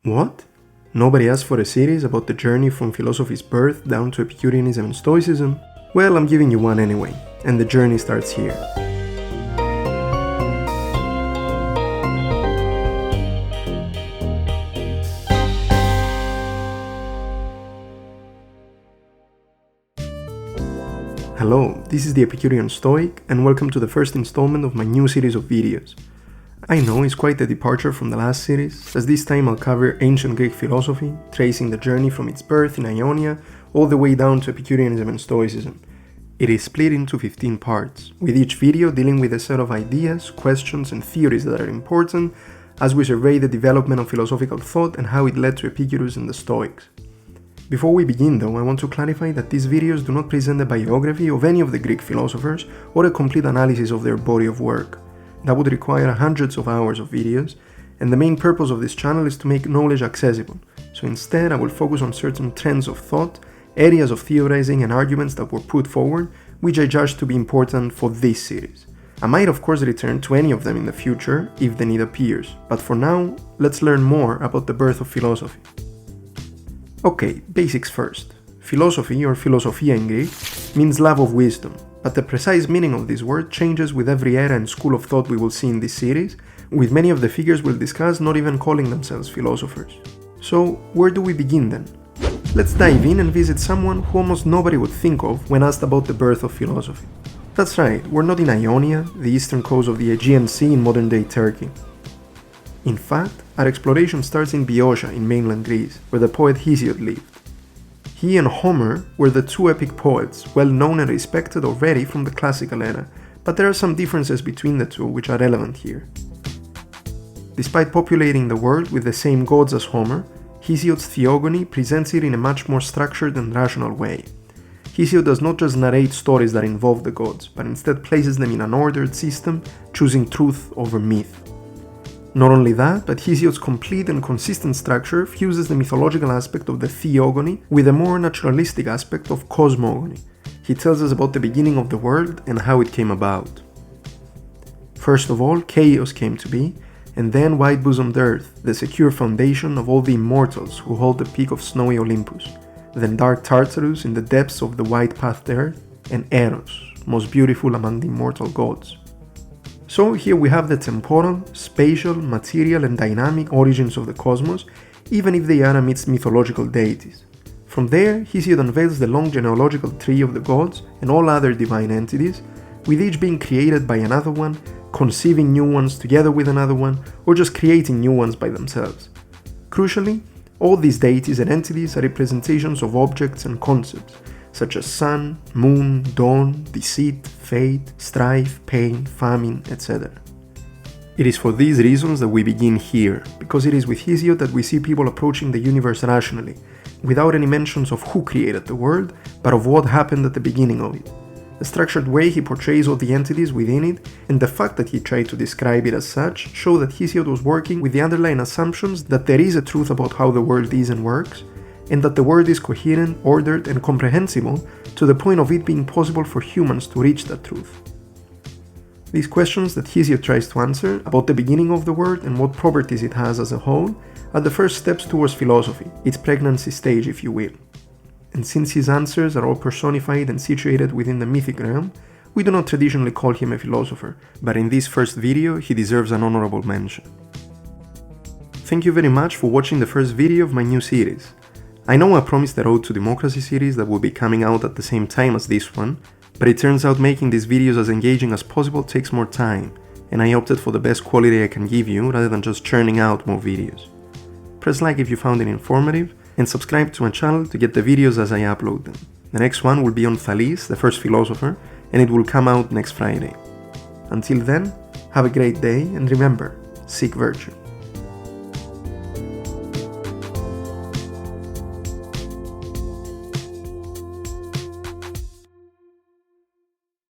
What? Nobody asked for a series about the journey from philosophy's birth down to Epicureanism and Stoicism? Well, I'm giving you one anyway, and the journey starts here. Hello, this is the Epicurean Stoic, and welcome to the first installment of my new series of videos. I know it's quite a departure from the last series, as this time I'll cover ancient Greek philosophy, tracing the journey from its birth in Ionia all the way down to Epicureanism and Stoicism. It is split into 15 parts, with each video dealing with a set of ideas, questions, and theories that are important as we survey the development of philosophical thought and how it led to Epicurus and the Stoics. Before we begin though, I want to clarify that these videos do not present a biography of any of the Greek philosophers or a complete analysis of their body of work. That would require hundreds of hours of videos, and the main purpose of this channel is to make knowledge accessible, so instead I will focus on certain trends of thought, areas of theorizing and arguments that were put forward, which I judge to be important for this series. I might of course return to any of them in the future if the need appears, but for now, let's learn more about the birth of philosophy. Okay, basics first. Philosophy, or philosophia in Greek, means love of wisdom, but the precise meaning of this word changes with every era and school of thought we will see in this series, with many of the figures we'll discuss not even calling themselves philosophers. So, where do we begin then? Let's dive in and visit someone who almost nobody would think of when asked about the birth of philosophy. That's right, we're not in Ionia, the eastern coast of the Aegean Sea in modern-day Turkey. In fact, our exploration starts in Boeotia in mainland Greece, where the poet Hesiod lived. He and Homer were the two epic poets, well known and respected already from the classical era, but there are some differences between the two which are relevant here. Despite populating the world with the same gods as Homer, Hesiod's theogony presents it in a much more structured and rational way. Hesiod does not just narrate stories that involve the gods, but instead places them in an ordered system, choosing truth over myth. Not only that, but Hesiod's complete and consistent structure fuses the mythological aspect of the theogony with a more naturalistic aspect of cosmogony. He tells us about the beginning of the world and how it came about. First of all, chaos came to be, and then wide-bosomed earth, the secure foundation of all the immortals who hold the peak of snowy Olympus, then dark Tartarus in the depths of the wide-pathed earth, and Eros, most beautiful among the immortal gods. So here we have the temporal, spatial, material and dynamic origins of the cosmos, even if they are amidst mythological deities. From there, Hesiod unveils the long genealogical tree of the gods and all other divine entities, with each being created by another one, conceiving new ones together with another one, or just creating new ones by themselves. Crucially, all these deities and entities are representations of objects and concepts, such as sun, moon, dawn, deceit, fate, strife, pain, famine, etc. It is for these reasons that we begin here, because it is with Hesiod that we see people approaching the universe rationally, without any mentions of who created the world, but of what happened at the beginning of it. The structured way he portrays all the entities within it, and the fact that he tried to describe it as such, show that Hesiod was working with the underlying assumptions that there is a truth about how the world is and works, and that the world is coherent, ordered, and comprehensible to the point of it being possible for humans to reach that truth. These questions that Hesiod tries to answer about the beginning of the world and what properties it has as a whole are the first steps towards philosophy, its pregnancy stage if you will. And since his answers are all personified and situated within the mythic realm, we do not traditionally call him a philosopher, but in this first video he deserves an honorable mention. Thank you very much for watching the first video of my new series. I know I promised the Road to Democracy series that will be coming out at the same time as this one, but it turns out making these videos as engaging as possible takes more time, and I opted for the best quality I can give you rather than just churning out more videos. Press like if you found it informative, and subscribe to my channel to get the videos as I upload them. The next one will be on Thales, the first philosopher, and it will come out next Friday. Until then, have a great day, and remember, seek virtue.